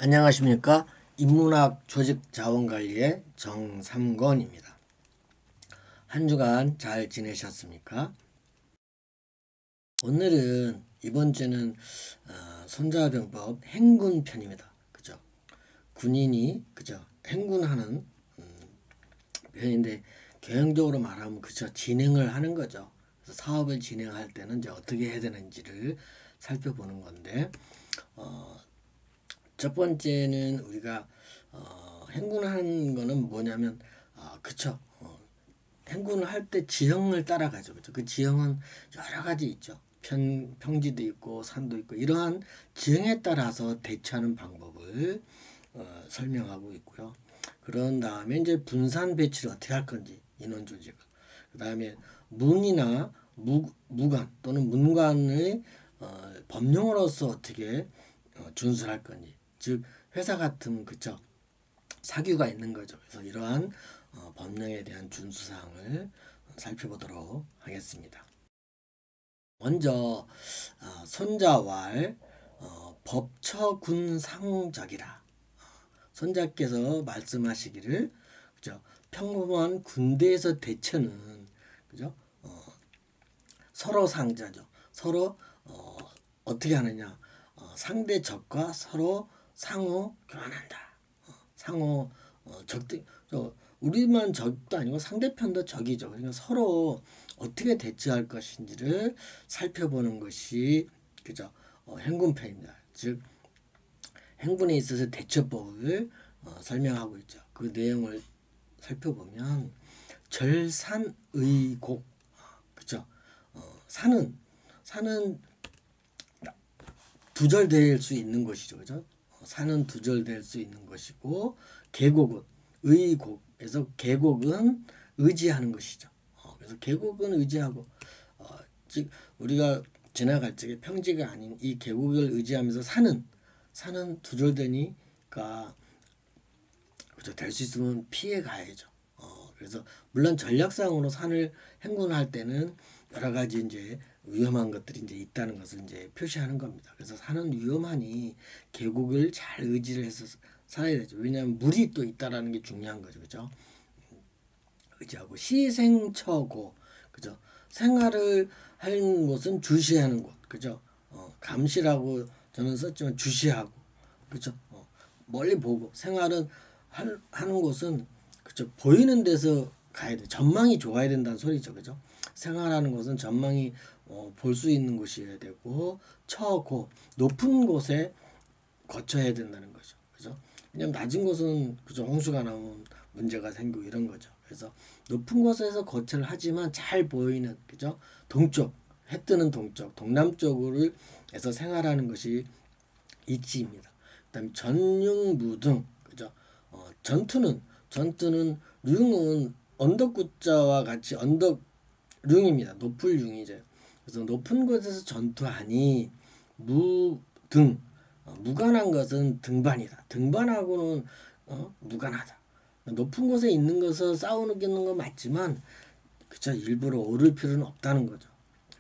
안녕하십니까? 인문학 조직자원관리의 정삼권입니다. 한 주간 잘 지내셨습니까? 오늘은 이번 주는 손자병법 행군 편입니다. 그죠? 군인이 그죠? 행군하는 편인데 개형적으로 말하면 그죠? 진행을 하는 거죠. 그래서 사업을 진행할 때는 이제 어떻게 해야 되는지를 살펴보는 건데 첫 번째는 우리가 행군하는 거는 뭐냐면 그쵸 행군을 할 때 지형을 따라가죠. 그죠? 그 지형은 여러 가지 있죠. 평지도 있고 산도 있고 이러한 지형에 따라서 대처하는 방법을 설명하고 있고요. 그런 다음에 이제 분산 배치를 어떻게 할 건지 인원 조직을. 그 다음에 문이나 무관 또는 문관의 법령으로서 어떻게 준수할 건지. 즉 회사 같은 그쵸 사규가 있는 거죠. 그래서 이러한 법령에 대한 준수 사항을 살펴보도록 하겠습니다. 먼저 손자왈 법처군상적이라 손자께서 말씀하시기를 그죠 평범한 군대에서 대처는 그죠 서로 상자죠. 서로 어떻게 하느냐 상대 적과 서로 상호 교환한다. 상호 적대 우리만 적도 아니고 상대편도 적이죠. 그러니까 서로 어떻게 대처할 것인지를 살펴보는 것이 그죠 행군편입니다. 즉 행군에 있어서 대처법을 설명하고 있죠. 그 내용을 살펴보면 절산의곡 그죠 산은 두절될 수 있는 것이죠. 그죠? 산은 두절될 수 있는 것이고 계곡은 의곡에서 계곡은 의지하는 것이죠. 그래서 계곡은 의지하고 즉 우리가 지나갈 적에 평지가 아닌 이 계곡을 의지하면서 산은 두절되니까 그죠 될 수 있으면 피해 가야죠. 그래서 물론 전략상으로 산을 행군할 때는 여러 가지 이제 위험한 것들이 이제 있다는 것을 이제 표시하는 겁니다. 그래서 산은 위험하니 계곡을 잘 의지를 해서 살아야 되죠. 왜냐하면 물이 또 있다라는 게 중요한 거죠, 그죠? 의지하고 시생처고, 그죠? 생활을 하는 곳은 주시하는 곳, 그죠? 감시라고 저는 썼지만 주시하고, 그죠? 멀리 보고 생활은 하는 곳은 그죠 보이는 데서 가야 돼. 전망이 좋아야 된다는 소리죠, 그죠? 생활하는 곳은 전망이 볼 수 있는 곳이어야 되고 처고 높은 곳에 거쳐야 된다는 거죠, 그죠? 왜냐면 낮은 곳은 그죠 홍수가 나오면 문제가 생기고 이런 거죠. 그래서 높은 곳에서 거처를 하지만 잘 보이는 그죠 동쪽 해 뜨는 동쪽 동남쪽을 해서 생활하는 것이 이치입니다. 그다음에 전융무등 그죠? 전투는 융은 언덕구자와 같이 언덕융입니다. 높을 융이죠. 그래서 높은 곳에서 전투하니 무등 무관한 것은 등반이다. 등반하고는 무관하다. 높은 곳에 있는 것을 싸우는 건 맞지만 그쵸 일부러 오를 필요는 없다는 거죠.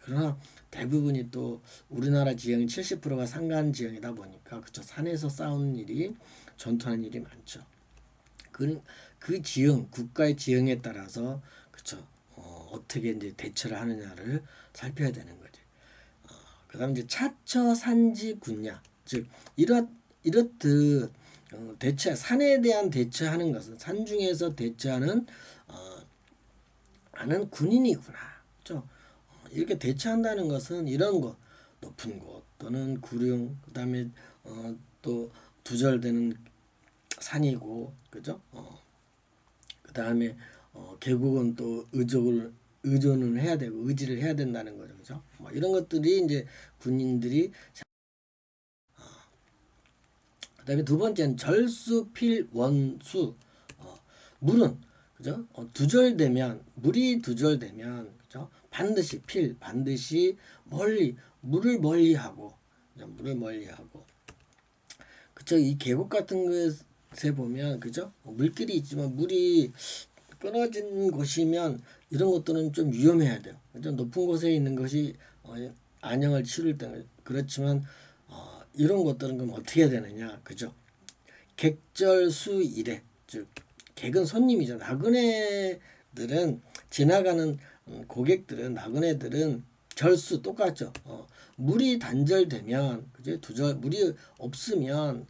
그러나 대부분이 또 우리나라 지형이 70%가 산간 지형이다 보니까 그쵸 산에서 싸우는 일이 전투하는 일이 많죠. 그 지형 국가의 지형에 따라서 그쵸 어떻게 이제 대처를 하느냐를 살펴야 되는 거죠. 그다음 이제 차처 산지 군야 즉 이렇듯 대처 산에 대한 대처하는 것은 산 중에서 대처하는 하는 군인이구나. 그렇죠? 이렇게 대처한다는 것은 이런 것 높은 곳 또는 구룡 그다음에 또 두절되는 산이고 그죠? 그다음에 계곡은 또 의존을 해야 되고 의지를 해야 된다는 거죠. 그죠? 뭐 이런 것들이 이제 군인들이 그다음에 두 번째는 절수필원수 물은 그죠? 물이 두절되면 그죠? 반드시 물을 멀리하고 물을 멀리하고 그쵸? 이 계곡 같은 것에 보면 그죠? 물길이 있지만 물이 끊어진 곳이면 이런 것들은 좀 위험해야 돼요. 그죠? 높은 곳에 있는 것이 안녕을 치를 때는 그렇지만 이런 것들은 그럼 어떻게 해야 되느냐, 그죠? 객절수 이래, 즉 객은 손님이죠. 나그네들은 지나가는 고객들은 나그네들은 절수 똑같죠. 물이 단절되면 그죠? 물이 없으면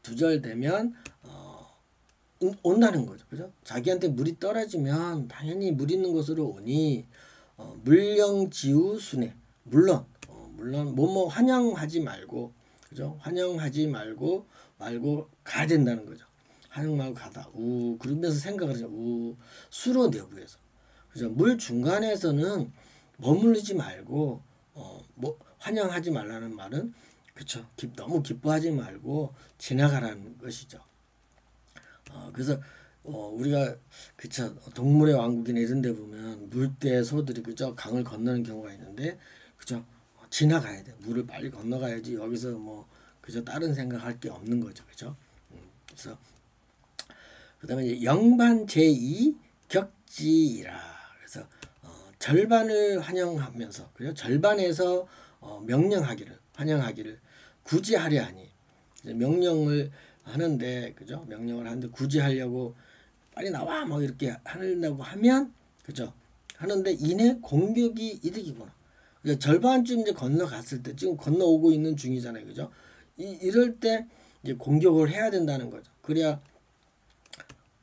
두절되면 온다는 거죠. 그죠? 자기한테 물이 떨어지면 당연히 물 있는 곳으로 오니 물령지우 순회. 물론 뭐뭐 환영하지 말고 그죠? 환영하지 말고 가야 된다는 거죠. 환영 말고 가다. 그러면서 생각을 하죠. 수로 내부에서. 그죠? 물 중간에서는 머무르지 말고 뭐 환영하지 말라는 말은 그쵸? 너무 기뻐하지 말고 지나가라는 것이죠. 그래서 우리가 그쵸 동물의 왕국이나 이런 데 보면 물대 소들이 그죠 강을 건너는 경우가 있는데 그죠 지나가야 돼. 물을 빨리 건너가야지 여기서 뭐 그죠 다른 생각할 게 없는 거죠. 그죠? 그래서 그다음에 이제 영반 제2 격지이라. 그래서 절반을 환영하면서 그죠 절반에서 명령하기를 환영하기를 굳이 하려 하니 명령을 하는데 그죠 명령을 하는데 굳이 하려고 빨리 나와 뭐 이렇게 하려고 하면 그죠 하는데 이내 공격이 이득이구나. 그러니까 절반쯤 이제 건너갔을 때 지금 건너오고 있는 중이잖아요. 그죠? 이럴 때 이제 공격을 해야 된다는 거죠. 그래야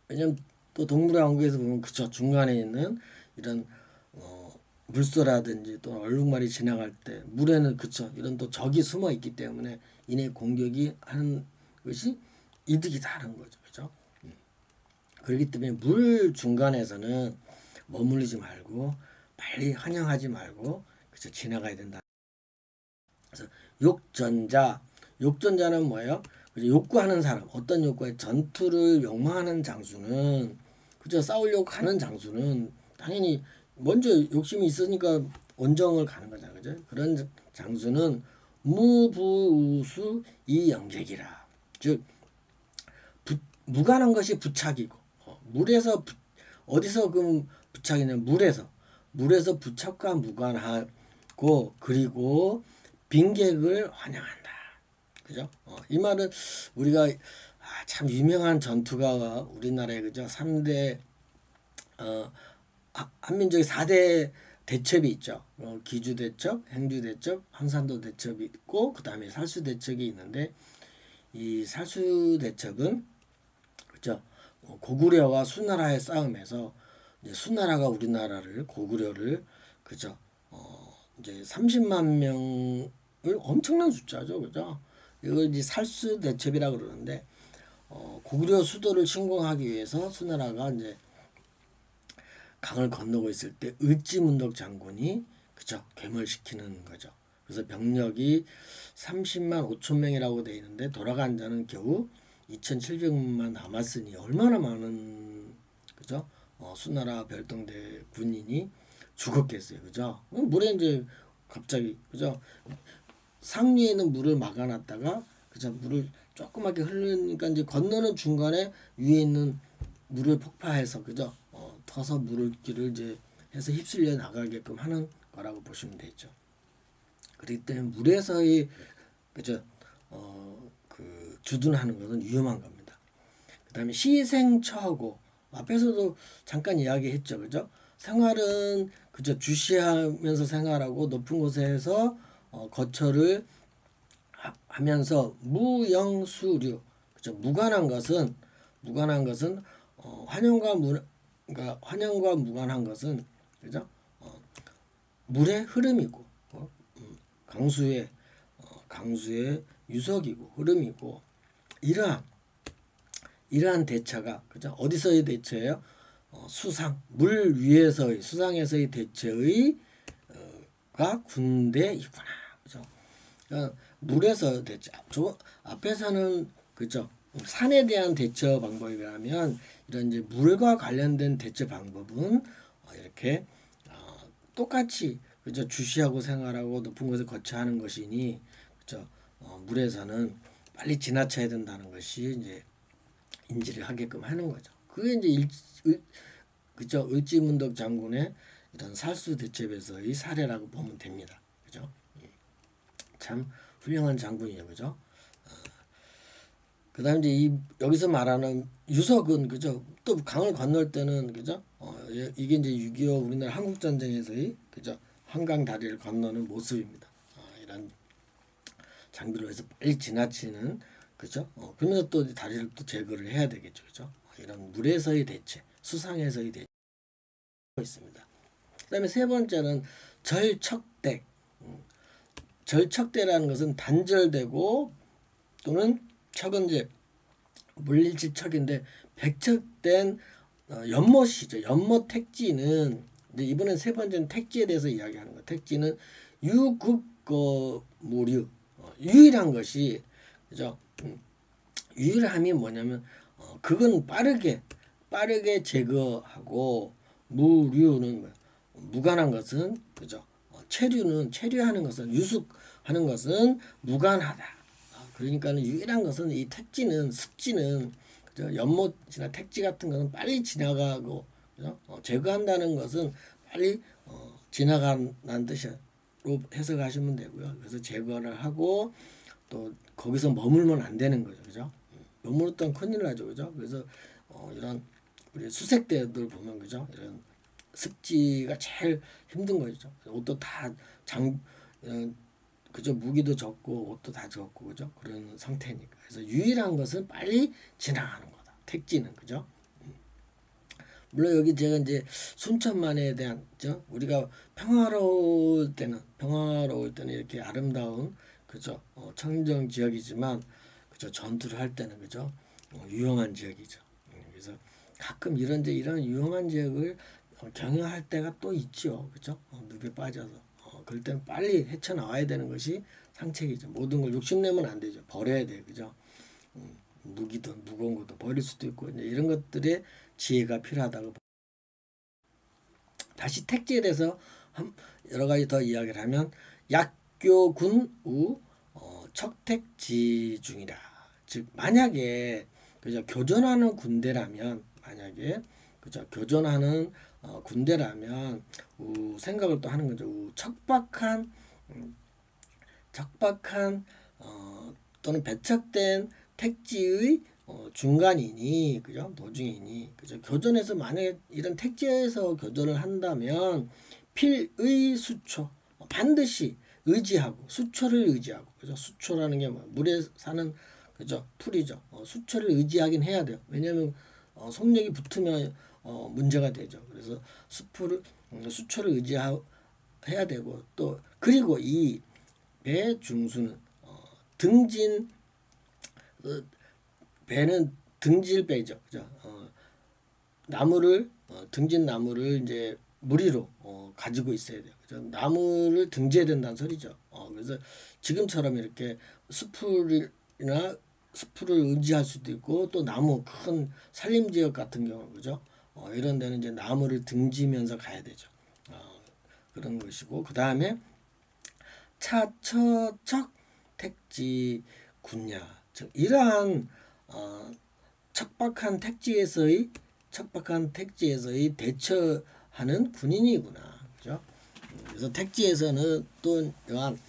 왜냐면 또 동물의 왕국에서 보면 그쵸 중간에 있는 이런 물소라든지 또 얼룩말이 지나갈 때 물에는 그쵸 이런 또 적이 숨어 있기 때문에 이내 공격이 하는 것이 이득이다라는 거죠. 그죠? 그렇기 때문에 물 중간에서는 머무르지 말고 빨리 환영하지 말고 그쵸 지나가야 된다. 그래서 욕전자는 뭐예요? 그죠? 욕구하는 사람 어떤 욕구에 전투를 욕망하는 장수는 그죠 싸우려고 가는 장수는 당연히 먼저 욕심이 있으니까 원정을 가는 거잖아요. 그죠? 그런 장수는 무부우수 이영객이라. 즉 무관한 것이 부착이고 물에서 어디서 그럼 부착이냐면 물에서 부착과 무관하고 그리고 빈객을 환영한다. 그죠? 이 말은 우리가 참 유명한 전투가 우리나라의 그죠? 3대 한민족의 4대 대첩이 있죠. 기주대첩, 행주대첩, 한산도대첩이 있고 그다음에 살수대첩이 있는데 이 살수대첩은 그죠? 고구려와 수나라의 싸움에서 이제 수나라가 우리나라를 고구려를 그죠? 이제 30만 명을 엄청난 숫자죠, 그죠? 이걸 이제 살수대첩이라 그러는데 고구려 수도를 침공하기 위해서 수나라가 이제 강을 건너고 있을 때 을지문덕 장군이 그죠? 괴멸시키는 거죠. 그래서 병력이 30만 5천 명이라고 돼 있는데 돌아간 자는 겨우 2,700만 남았으니 얼마나 많은 그죠? 수나라 별동대 군인이 죽었겠어요. 그죠? 물에 이제 갑자기 그죠? 상류에 있는 물을 막아놨다가 그죠? 물을 조그맣게 흐르니까 이제 건너는 중간에 위에 있는 물을 폭파해서 그죠? 터서 물길을 이제 해서 휩쓸려 나가게끔 하는 거라고 보시면 되죠. 그렇기 때문에 물에서의 그죠? 그 주둔하는 것은 위험한 겁니다. 그다음에 시생처하고 앞에서도 잠깐 이야기했죠, 그죠? 생활은 그저 주시하면서 생활하고 높은 곳에서 거처를 하면서 무영수류 그죠? 무관한 것은 환영과 그러니까 환영과 무관한 것은 그죠? 물의 흐름이고 강수의 강수의 유석이고 흐름이고 이러한 대처가 그죠? 어디서의 대처예요? 수상 위에서의 수상에서의 대처의 가 군대이구나. 그죠? 그러니까 물에서 대처. 저 앞에서는 그죠? 산에 대한 대처 방법이라면 이런 이제 물과 관련된 대처 방법은 이렇게 똑같이 그죠? 주시하고 생활하고 높은 곳에 거처하는 것이니 그죠? 물에서는 빨리 지나쳐야 된다는 것이 이제 인지를 하게끔 하는 거죠. 그게 이제 그죠? 을지문덕 장군의 이런 살수 대첩에서의 사례라고 보면 됩니다. 그죠? 참 훌륭한 장군이에요. 그죠? 그다음 이제 이 여기서 말하는 유석은 그죠? 또 강을 건널 때는 그죠? 이게 이제 6.25 우리나라 한국 전쟁에서의 그죠? 한강 다리를 건너는 모습입니다. 이런 장비로 해서 빨리 지나치는 그죠? 그러면서 또 다리를 또 제거를 해야 되겠죠, 그죠? 이런 물에서의 대체, 수상에서의 대체가 있습니다. 그다음에 세 번째는 절척대. 절척대라는 것은 단절되고 또는 척은 이제 물리적 척인데 백척된 연못이죠. 연못 택지는 이제 이번엔 세 번째는 택지에 대해서 이야기하는 거. 택지는 유국무류 유일한 것이 그죠. 유일함이 뭐냐면 그건 빠르게 제거하고 무류는 무관한 것은 그죠. 체류하는 것은 유숙하는 것은 무관하다. 그러니까는 유일한 것은 이 택지는 습지는 그죠? 연못이나 택지 같은 것은 빨리 지나가고 그죠? 제거한다는 것은 빨리 지나간다는 뜻으로 해석하시면 되고요. 그래서 제거를 하고 또 거기서 머물면 안 되는 거죠, 그죠? 머물렀던 큰일 나죠, 그죠? 그래서 이런 우리 수색대들 보면 그죠? 이런 습지가 제일 힘든 거죠. 옷도 다 그죠? 무기도 적고 옷도 다 적고 그죠? 그런 상태니까. 그래서 유일한 것은 빨리 지나가는 거다. 택지는 그죠? 물론 여기 제가 이제 순천만에 대한 그죠? 우리가 평화로울 때는 이렇게 아름다운 그죠? 청정 지역이지만 그죠? 전투를 할 때는 그죠? 위험한 지역이죠. 그래서 가끔 이런 위험한 지역을 경영할 때가 또 있죠. 그죠? 늪에 빠져서. 그럴 때는 빨리 헤쳐나와야 되는 것이 상책이죠. 모든 걸 욕심내면 안 되죠. 버려야 돼요. 그죠? 무기든 무거운 것도 버릴 수도 있고 이제 이런 것들의 지혜가 필요하다고. 다시 택지에 대해서 여러 가지 더 이야기를 하면 약교군우 척택지중이라. 즉 만약에 그죠 교전하는 군대라면 만약에 그죠 교전하는 군대라면 생각을 또 하는 거죠. 음, 척박한 또는 배척된 택지의 중간이니 그죠 노중이니 그죠 교전에서 만약에 이런 택지에서 교전을 한다면 필의 수초 반드시 의지하고 수초를 의지하고 그죠 수초라는 게 뭐 물에 사는 그죠 풀이죠 수초를 의지하긴 해야 돼요 왜냐하면 속력이 붙으면 문제가 되죠 그래서 수초를 의지해야 되고 또 그리고 이 배중수는 등진 배는 등질배죠. 그죠? 나무를 등진 나무를 이제 무리로 가지고 있어야 돼요. 그죠? 나무를 등져야 된다는 소리죠. 그래서 지금처럼 이렇게 숲이나 숲을 의지할 수도 있고 또 나무 큰 산림 지역 같은 경우 그죠? 이런 데는 이제 나무를 등지면서 가야 되죠. 그런 것이고 그 다음에 차처척 택지 군야 즉 이러한 어, 척박한 택지에서의 대처하는 군인이구나 그죠? 그래서 택지에서는 또 이러한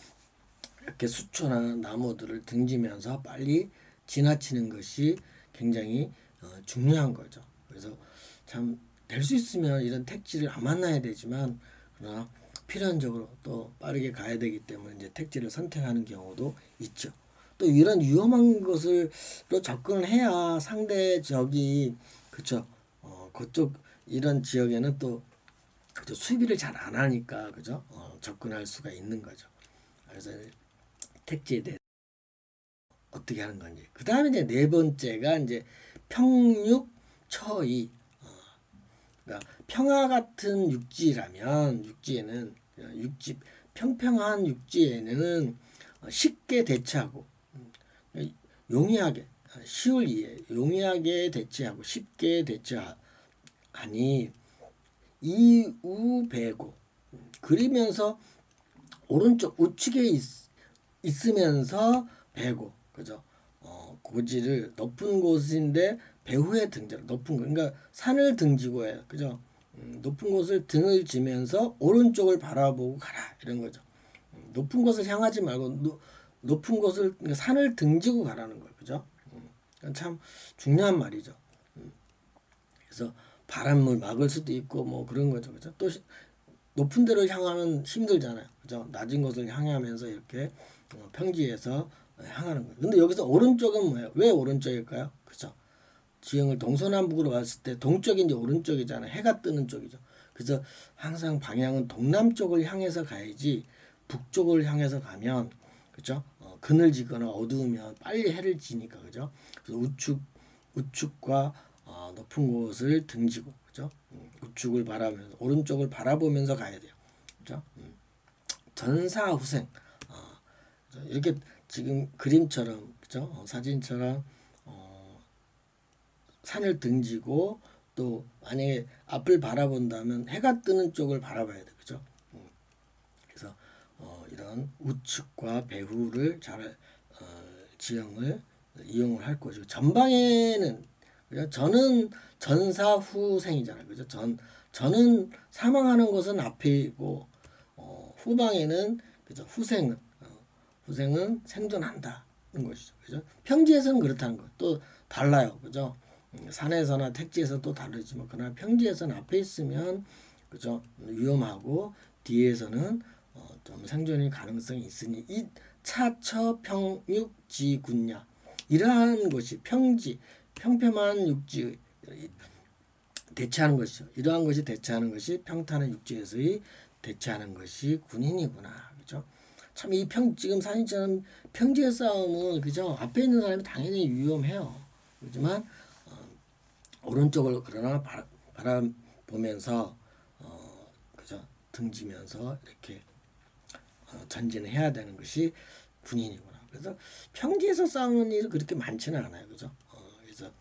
이렇게 수초나 나무들을 등지면서 빨리 지나치는 것이 굉장히 중요한 거죠. 그래서 참 될 수 있으면 이런 택지를 안 만나야 되지만 그러나 필연적으로 또 빠르게 가야 되기 때문에 이제 택지를 선택하는 경우도 있죠. 또 이런 위험한 것으로 접근을 해야 상대 적이 그쵸 그쪽 이런 지역에는 또 그죠 수비를 잘 안 하니까 그죠 접근할 수가 있는 거죠. 그래서 택지에 대해 어떻게 하는 건지. 그 다음에 이제 네 번째가 이제 평육처이. 그러니까 평화 같은 육지라면 육지에는 육지 평평한 육지에는 쉽게 대처하고 용이하게 쉬울 이해 용이하게 대처하고 쉽게 대처하니 이우배고 그리면서 오른쪽 우측에 있으면서 배고 그죠? 고지를 높은 곳인데 배후에 등지를 높은 곳 그러니까 산을 등지고 해요 그죠? 높은 곳을 등을 지면서 오른쪽을 바라보고 가라 이런 거죠. 높은 곳을 향하지 말고 높은 곳을 그러니까 산을 등지고 가라는 거예요 그죠? 참 중요한 말이죠. 그래서 바람을 막을 수도 있고 뭐 그런 거죠. 그죠? 또 높은 데를 향하면 힘들잖아요. 그죠? 낮은 곳을 향하면서 이렇게 평지에서 향하는 거예요. 근데 여기서 오른쪽은 뭐예요? 왜 오른쪽일까요? 그죠? 지형을 동서남북으로 봤을 때 동쪽이 이제 오른쪽이잖아요. 해가 뜨는 쪽이죠. 그래서 항상 방향은 동남쪽을 향해서 가야지 북쪽을 향해서 가면 그죠? 그늘지거나 어두우면 빨리 해를 지니까 그죠? 그래서 우측과 높은 곳을 등지고 그죠? 우측을 바라보면서 오른쪽을 바라보면서 가야 돼요. 그죠? 전사후생 이렇게 지금 그림처럼 그죠? 사진처럼 산을 등지고 또 만약에 앞을 바라본다면 해가 뜨는 쪽을 바라봐야 돼. 그죠? 그래서 이런 우측과 배후를 잘 지형을 이용을 할 거죠. 전방에는 그죠? 저는 전사후생이잖아요. 그죠? 저는 사망하는 것은 앞이고 후방에는 그죠? 후생은 생존한다는 것이죠. 그죠? 평지에서는 그렇다는 거. 또 달라요. 그죠? 산에서나 택지에서 또 다르지만 그러나 평지에서는 앞에 있으면 그죠? 위험하고 뒤에서는 좀 생존의 가능성이 있으니 이 차처평육지군야 이러한 것이 평평한 육지 대체하는 것이죠. 이러한 것이 대체하는 것이 평탄한 육지에서의 대체하는 것이 군인이구나. 그죠? 참 이 지금 사진처럼 평지의 싸움은 그죠? 앞에 있는 사람이 당연히 위험해요. 그렇지만 오른쪽을 그러나 바라보면서 그죠? 등지면서 이렇게 전진을 해야 되는 것이 군인이구나. 그래서 평지에서 싸우는 일은 그렇게 많지는 않아요. 그죠? 그래서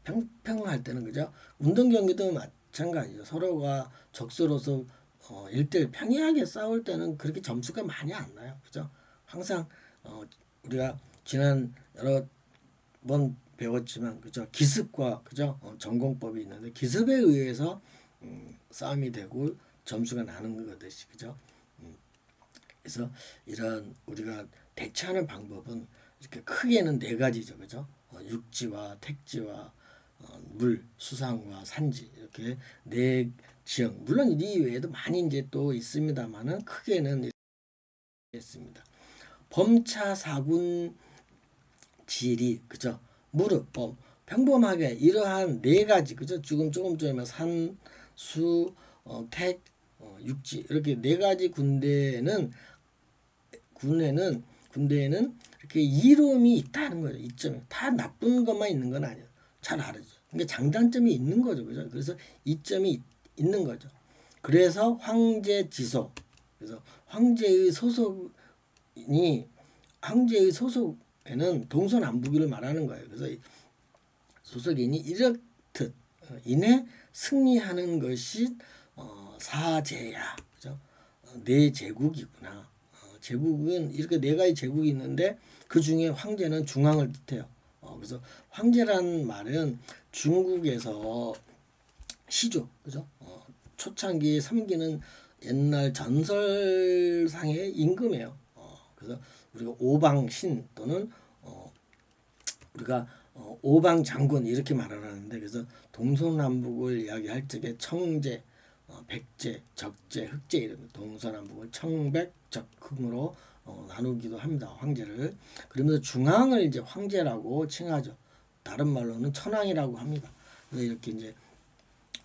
평평할 때는 그죠? 운동 경기도 마찬가지죠. 서로가 적수로서 1대1 평이하게 싸울 때는 그렇게 점수가 많이 안 나요. 그죠? 항상 우리가 지난 여러 번 배웠지만 그죠? 기습과 그죠? 전공법이 있는데 기습에 의해서 싸움이 되고 점수가 나는 거듯이 그죠? 그래서 이런 우리가 대처하는 방법은 이렇게 크게는 네 가지죠. 그죠? 육지와 택지와 물, 수상과 산지 이렇게 네 지형. 물론 이 외에도 많이 이제 또 있습니다만은 크게는 이렇게 있습니다. 범차 사군 지리 그죠? 무릎 평범하게 이러한 네 가지 그죠? 지금 조금 전에 산, 수, 택, 육지 이렇게 네 가지 군대에는 이렇게 이름이 있다는 거죠. 이점이 다 나쁜 것만 있는 건 아니에요. 잘 알죠. 그러니까 장단점이 있는 거죠. 그죠? 그래서 이점이 있는 거죠. 그래서 황제지소 그래서 황제의 소속에는 동서남북을 말하는 거예요. 그래서 소속인이 이렇듯 이내 승리하는 것이 사제야. 그죠? 내 제국이구나. 제국은 이렇게 네 가지 제국이 있는데 그 중에 황제는 중앙을 뜻해요. 그래서 황제란 말은 중국에서 시조, 그죠? 초창기 섬기는 옛날 전설상의 임금이에요. 그래서 우리가 오방신 또는 우리가 오방 장군 이렇게 말하는데 그래서 동서남북을 이야기할 적에 청제, 백제, 적제, 흑제 이런 동서남북을 청백, 적흥으로 나누기도 합니다. 황제를 그러면서 중앙을 이제 황제라고 칭하죠. 다른 말로는 천황이라고 합니다. 그래서 이렇게 이제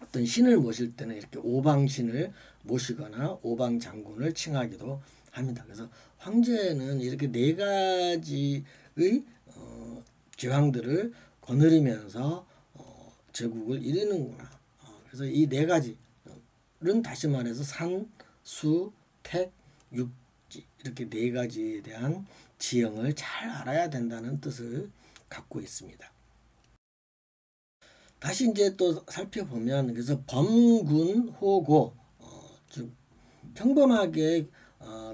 어떤 신을 모실 때는 이렇게 오방신을 모시거나 오방 장군을 칭하기도 합니다. 그래서 황제는 이렇게 네 가지의 제왕들을 거느리면서 제국을 이루는구나. 그래서 이 네 가지는 다시 말해서 산, 수, 택, 육지 이렇게 네 가지에 대한 지형을 잘 알아야 된다는 뜻을 갖고 있습니다. 다시 이제 또 살펴보면 그래서 범군 호고 즉 평범하게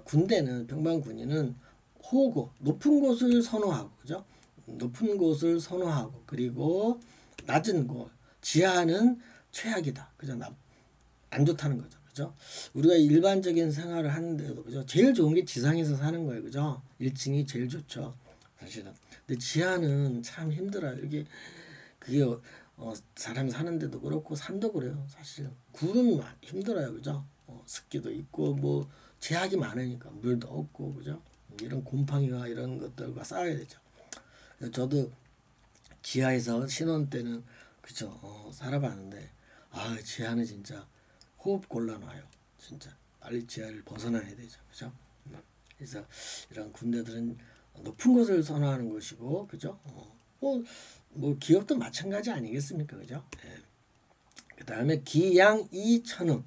군대는 평범 군인은 호고 높은 곳을 선호하고 그죠? 높은 곳을 선호하고 그리고 낮은 곳 지하는 최악이다. 그죠? 안 좋다는 거죠. 그죠? 우리가 일반적인 생활을 하는데도 그죠? 제일 좋은 게 지상에서 사는 거예요. 그죠? 1층이 제일 좋죠. 사실은. 근데 지하는 참 힘들어요. 이게 그게 사람 사는데도 그렇고 산도 그래요. 사실 굴은 힘들어요, 그죠? 습기도 있고 뭐 제약이 많으니까 물도 없고 그죠? 이런 곰팡이와 이런 것들과 싸워야 되죠. 저도 지하에서 신혼 때는 그죠? 살아봤는데 아 지하는 진짜 호흡 곤란와요. 진짜 빨리 지하를 벗어나야 되죠, 그죠? 그래서 이런 군대들은 높은 곳을 선호하는 것이고, 그죠? 뭐 기업도 마찬가지 아니겠습니까, 그죠? 예. 그 다음에 기양 이천음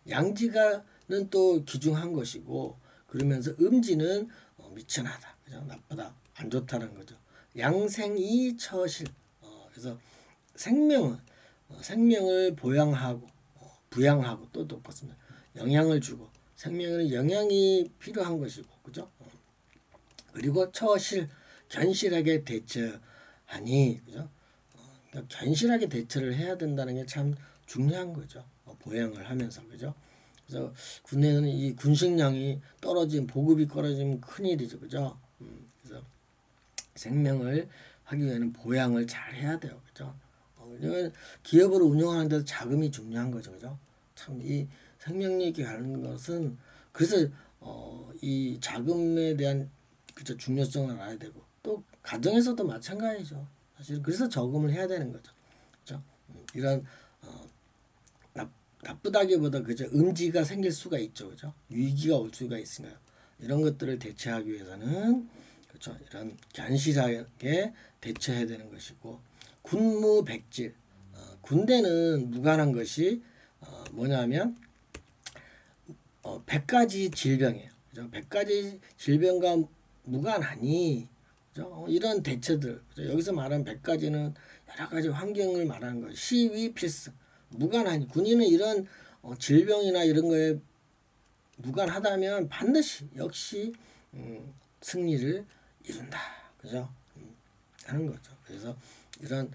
양지가는 또 귀중한 것이고 그러면서 음지는 미천하다, 그죠? 나쁘다, 안 좋다는 거죠. 양생이 처실 그래서 생명은 생명을 보양하고 부양하고 또 똑같습니다. 영향을 주고 생명에는 영양이 필요한 것이고 그죠? 그리고 처실 견실하게 대처하니 그죠? 그러니까 견실하게 대처를 해야 된다는 게 참 중요한 거죠. 보양을 하면서 그죠? 그래서 군대는 이 군식량이 떨어지면 보급이 떨어지면 큰일이죠, 그죠? 그래서 생명을 하기 위해서는 보양을 잘 해야 돼요, 그죠? 기업을 운영하는 데서 자금이 중요한 거죠, 그죠? 참 이 생명력이 가는 것은 그래서 이 자금에 대한 그죠 중요성을 알아야 되고 또 가정에서도 마찬가지죠. 사실 그래서 저금을 해야 되는 거죠, 그죠? 이런 어, 나쁘다기보다 그저 음지가 생길 수가 있죠, 그죠? 위기가 올 수가 있으니까 이런 것들을 대처하기 위해서는 그렇죠. 이런 견실하게 대처해야 되는 것이고 군무백질 군대는 무관한 것이 뭐냐면 100가지 질병이에요. 그죠? 100가지 질병과 무관하니 그죠? 이런 대처들 그죠? 여기서 말하는 100가지는 여러 가지 환경을 말하는 거예요. 시위 필수 무관하니 군인은 이런 질병이나 이런 거에 무관하다면 반드시 역시 승리를 이룬다. 그죠? 하는 거죠. 그래서 이런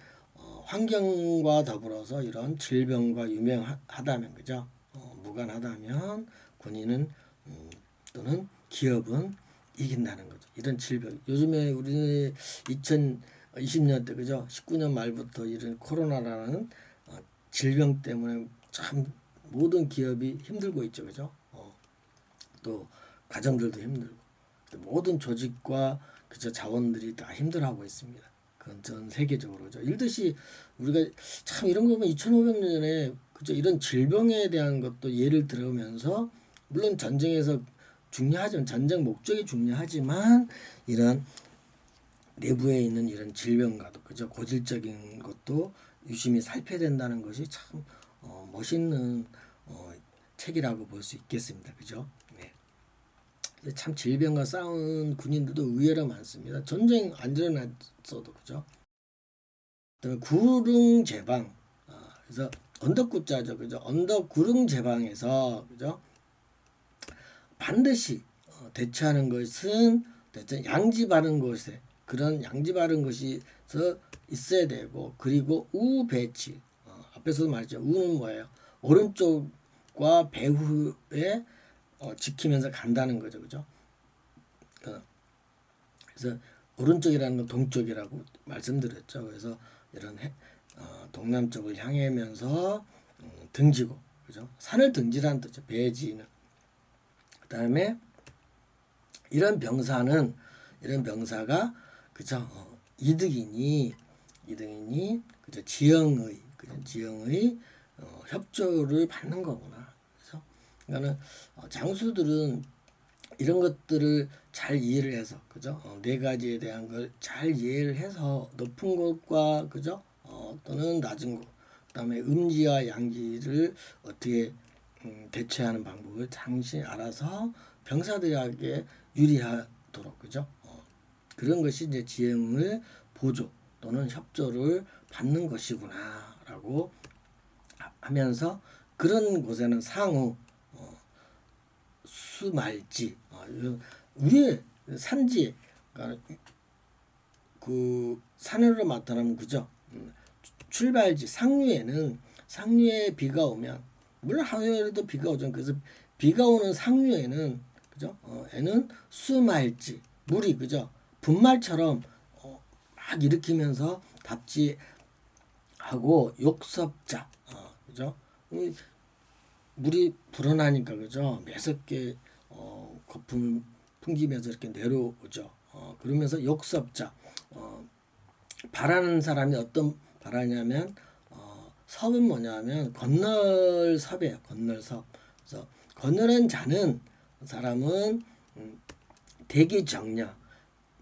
환경과 더불어서 이런 질병과 유명하다면 그죠? 무관하다면 군인은 또는 기업은 이긴다는 거죠. 이런 질병. 요즘에 우리 2020년대 그죠? 19년 말부터 이런 코로나라는 질병 때문에 참 모든 기업이 힘들고 있죠. 그죠? 또 가정들도 힘들고 모든 조직과 그저 자원들이 다 힘들어하고 있습니다. 그건 전 세계적으로죠. 이렇듯이 우리가 참 이런 거 보면 2,500년에 그저 이런 질병에 대한 것도 예를 들으면서 물론 전쟁에서 중요하지만 전쟁 목적이 중요하지만 이런 내부에 있는 이런 질병과도 그저 고질적인 것도 유심히 살펴야 된다는 것이 참 멋있는 책이라고 볼 수 있겠습니다. 그죠? 네. 참 질병과 싸운 군인들도 의외로 많습니다. 전쟁 안 일어났어도 그죠? 그다음에 구릉 제방 그래서 언덕구자죠, 그죠? 언덕 구릉 제방에서 그죠? 반드시 대처하는 것은 대체 양지 바른 곳에 그런 양지 바른 곳에서 있어야 되고 그리고 우배치 앞에서도 말했죠. 우는 뭐예요? 오른쪽과 배후에 지키면서 간다는 거죠, 그죠? 그래서 오른쪽이라는 건 동쪽이라고 말씀드렸죠. 그래서 이런 동남쪽을 향하면서 등지고 그죠? 산을 등지라는 뜻이죠. 배지는. 그다음에 이런 병사가 그죠? 이득이니 그죠? 지형의 협조를 받는 거구나. 그래서 그러니까는 장수들은 이런 것들을 잘 이해를 해서 그죠? 네 가지에 대한 걸 잘 이해를 해서 높은 곳과 그죠? 또는 낮은 곳, 그다음에 음지와 양지를 어떻게 대처하는 방법을 당시 알아서 병사들에게 유리하도록 그죠? 그런 것이 이제 지형을 보조 또는 협조를 받는 것이구나라고 하면서 그런 곳에는 상호 수말지 우리의 산지 그러니까 그 산으로 나타나면 그죠 출발지 상류에 비가 오면 물론 하늘에도 비가 오죠. 그래서 비가 오는 상류에는 그죠 에는 수말지 물이 그죠 분말처럼 막 일으키면서 답지하고 욕섭자, 그죠? 물이 불어나니까 그죠? 매섭게 거품 풍기면서 이렇게 내려오죠. 그러면서 욕섭자, 바라는 사람이 어떤 바라냐면 섭은 뭐냐면 건널섭이에요. 건널섭. 그래서 건너는 자는 사람은 대기 정려,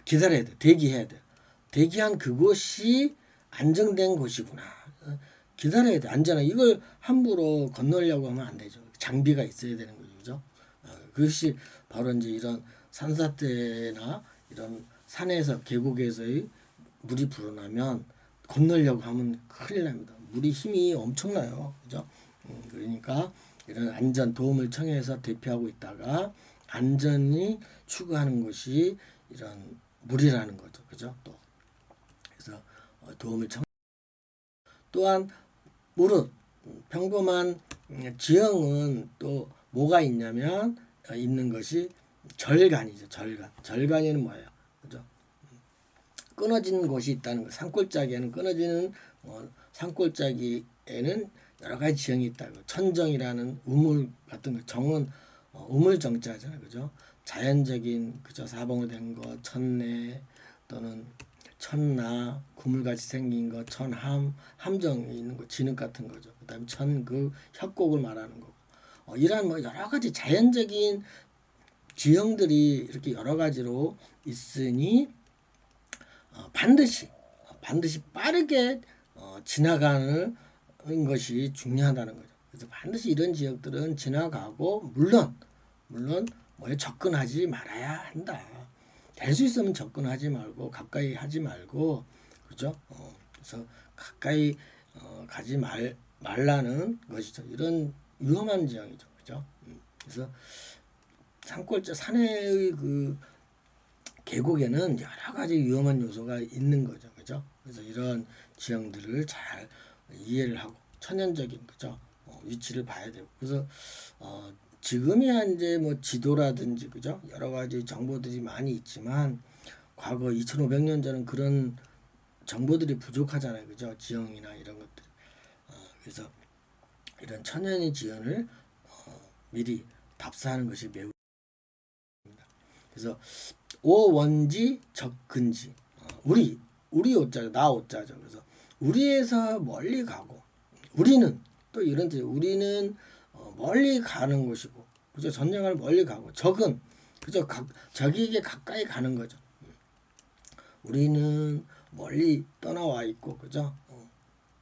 기다려야 돼. 대기해야 돼. 대기한 그곳이 안정된 곳이구나. 기다려야 돼. 안전하. 이걸 함부로 건너려고 하면 안 되죠. 장비가 있어야 되는 거죠. 그죠? 그것이 바로 이제 이런 산사태나 이런 산에서 계곡에서의 물이 불어나면 건너려고 하면 큰일 납니다. 물이 힘이 엄청나요. 그죠? 그러니까 이런 안전 도움을 청해서 대피하고 있다가 안전히 추구하는 것이 이런 물이라는 거죠. 그죠? 또 그래서 도움을 청 또한 무릇 평범한 지형은 또 뭐가 있냐면 있는 것이 절간이죠. 절간. 절간에는 뭐예요? 그죠? 끊어진 곳이 있다는 거. 산골짜기에는 끊어지는 산골짜기에는 여러 가지 지형이 있다고. 천정이라는 우물 같은 거. 정은 우물 정자잖아요. 그죠? 자연적인 그죠? 사방으로 된 거, 천내 또는 천나, 구물같이 생긴 거, 천함, 함정이 있는 거, 진흙 같은 거죠. 그다음에 천그, 협곡을 말하는 거고. 이러한 뭐 여러 가지 자연적인 지형들이 이렇게 여러 가지로 있으니 반드시 빠르게 지나가는 것이 중요하다는 거죠. 그래서 반드시 이런 지역들은 지나가고 물론 뭐에 접근하지 말아야 한다. 될 수 있으면 접근하지 말고 가까이 하지 말고 그죠? 그래서 가까이 가지 말라는 것이죠. 이런 위험한 지형이죠. 그죠? 그래서 산의 그 계곡에는 여러 가지 위험한 요소가 있는 거죠. 그죠? 그래서 이런 지형들을 잘 이해를 하고 천연적인 그죠? 위치를 봐야 되고 그래서 지금이야 이제 뭐 지도라든지 그죠? 여러 가지 정보들이 많이 있지만 과거 2,500년 전은 그런 정보들이 부족하잖아요. 그죠? 지형이나 이런 것들. 그래서 이런 천연의 지형을 미리 답사하는 것이 매우 그래서 오원지 적근지 우리 오자죠. 나 오자죠. 그래서 우리에서 멀리 가고 우리는 또 이런 뜻 우리는 멀리 가는 곳이고 그죠? 전쟁을 멀리 가고 적은 그죠? 적에게 가까이 가는 거죠. 우리는 멀리 떠나와 있고 그죠?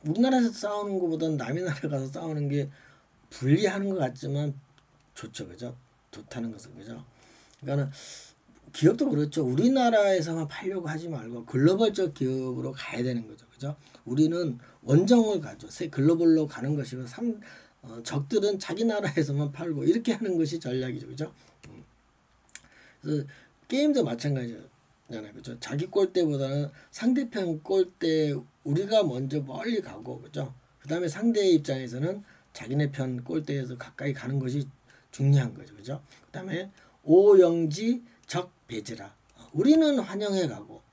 우리나라에서 싸우는 것보다는 남의 나라 가서 싸우는 게 불리하는 것 같지만 좋죠. 그죠? 좋다는 것은 그죠? 그러니까는 기업도 그렇죠. 우리나라에서만 팔려고 하지 말고 글로벌적 기업으로 가야 되는 거죠. 그죠? 우리는 원정을 가죠. 새 글로벌로 가는 것이고 적들은 자기 나라에서만 팔고 이렇게 하는 것이 전략이죠. 그죠? 그래서 게임도 마찬가지잖아요. 그죠? 자기 골대보다는 상대편 골대 우리가 먼저 멀리 가고 그죠? 그다음에 상대의 입장에서는 자기네 편 골대에서 가까이 가는 것이 중요한 거죠. 그죠? 그다음에 오영지 적배제라. 우리는 환영해 가고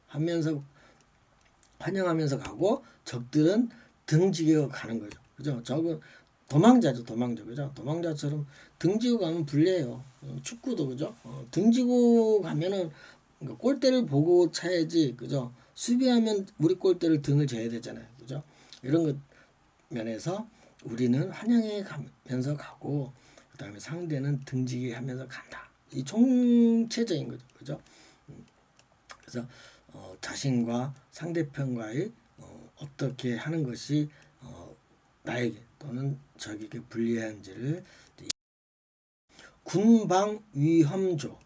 환영하면서 가고 적들은 등지고 가는 거죠. 그죠? 적은 도망자죠, 도망자. 그죠? 도망자처럼 등지고 가면 불리해요. 축구도 그죠? 등지고 가면은 그러니까 골대를 보고 차야지. 그죠? 수비하면 우리 골대를 등을 져야 되잖아요. 그죠? 이런 것 면에서 우리는 환영해 가면서 가고 그다음에 상대는 등지게 하면서 간다. 이 총체적인 거죠. 그죠? 그래서 자신과 상대편과의 어떻게 하는 것이 나에게 또는 적에게 불리한지를 군방 위험조.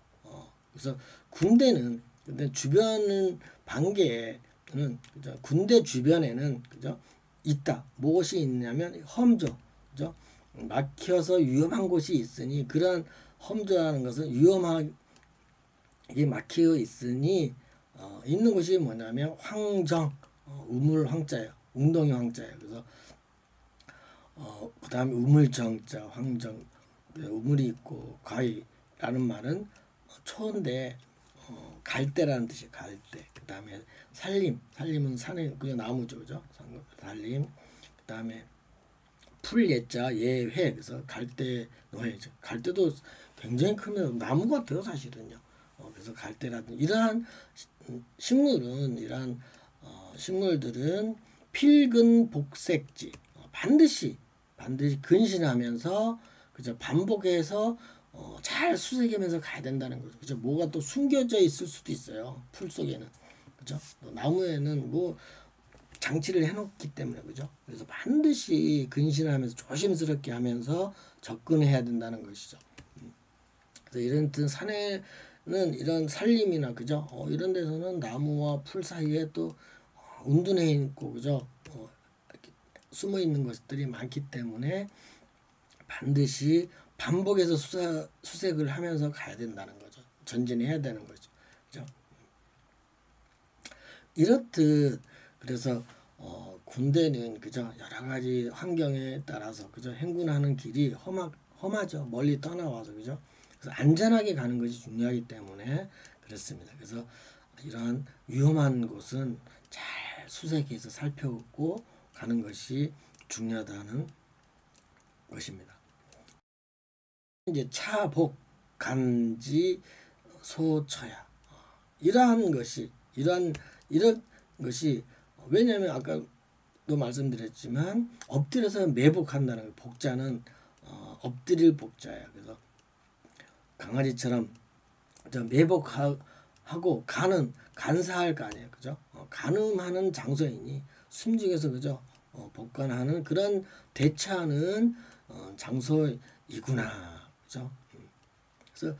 그래서 군대는 근데 주변은 반개는 그죠? 군대 주변에는 그죠? 있다. 무엇이 있냐면 험조. 그죠? 막혀서 위험한 곳이 있으니 그런 험조라는 것은 위험하게 막혀 있으니 있는 곳이 뭐냐면 황정 우물 황자예요. 웅덩이 황자예요. 그래서 그다음에 우물정자 황정 우물이 있고 과이라는 말은 초인데 갈대라는 뜻이 갈대. 그다음에 살림은 산에 그냥 나무죠, 그죠? 살림. 그다음에 풀 예자 예회 그래서 갈대 노예죠. 갈대도 굉장히 크면 나무 같아요, 사실은요. 그래서 갈대라든지 이러한 식물들은 필근 복색지 반드시 근신하면서 그죠 반복해서 잘 수색하면서 가야 된다는 거죠. 그죠 뭐가 또 숨겨져 있을 수도 있어요. 풀 속에는 그죠 또 나무에는 뭐 장치를 해놓기 때문에 그죠. 그래서 반드시 근신하면서 조심스럽게 하면서 접근해야 된다는 것이죠. 그래서 이런 듯 산에는 이런 산림이나 그죠. 이런 데서는 나무와 풀 사이에 또 운둔해 있고 그죠. 이렇게 숨어 있는 것들이 많기 때문에 반드시 반복해서 수색을 하면서 가야 된다는 거죠. 전진해야 되는 거죠. 그죠. 이렇듯 그래서 군대는 그저 여러 가지 환경에 따라서 그저 행군하는 길이 험하죠. 멀리 떠나와서 그죠. 그래서 안전하게 가는 것이 중요하기 때문에 그렇습니다. 그래서 이러한 위험한 곳은 잘 수색해서 살펴보고 가는 것이 중요하다는 것입니다. 이제 차복 간지 소처야 이러한 것이 왜냐하면 아까도 말씀드렸지만 엎드려서 매복한다는 복자는 엎드릴 복자예요. 그래서 강아지처럼 매복하고 간사할 거 아니에요, 그죠? 간음하는 장소이니 숨죽여서 그죠? 복간하는 그런 대처하는 장소이구나, 그죠? 그래서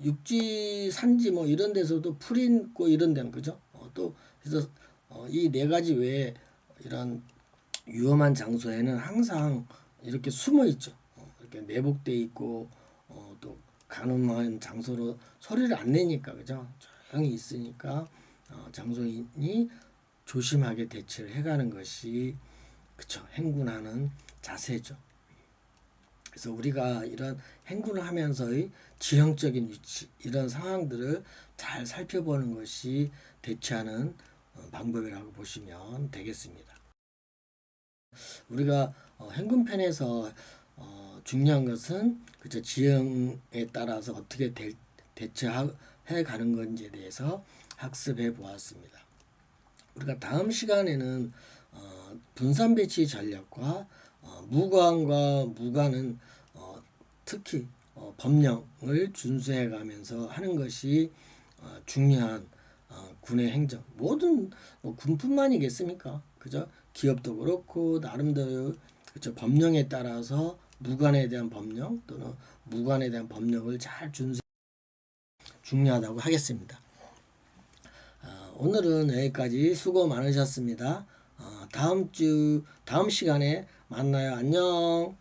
육지, 산지 뭐 이런 데서도 풀 있고 이런 데는 그죠? 또 그래서 이 네 가지 외에 이런 위험한 장소에는 항상 이렇게 숨어 있죠. 이렇게 내복돼 있고 또 가늠한 장소로 소리를 안 내니까 그죠? 조용히 있으니까 장소인이 조심하게 대처를 해가는 것이 그쵸 행군하는 자세죠. 그래서 우리가 이런 행군을 하면서의 지형적인 위치 이런 상황들을 잘 살펴보는 것이 대처하는 방법이라고 보시면 되겠습니다. 우리가 행군편에서 중요한 것은 그저 지형에 따라서 어떻게 대처해 가는 건지에 대해서 학습해 보았습니다. 우리가 다음 시간에는 분산 배치 전략과 무관과 무관은 특히 법령을 준수해 가면서 하는 것이 중요한 군의 행정 모든 군뿐만이겠습니까? 그죠? 기업도 그렇고 나름대로 그죠? 법령에 따라서 무관에 대한 법령 또는 무관에 대한 법령을 잘 준수 중요하다고 하겠습니다. 오늘은 여기까지 수고 많으셨습니다. 다음 시간에 만나요. 안녕.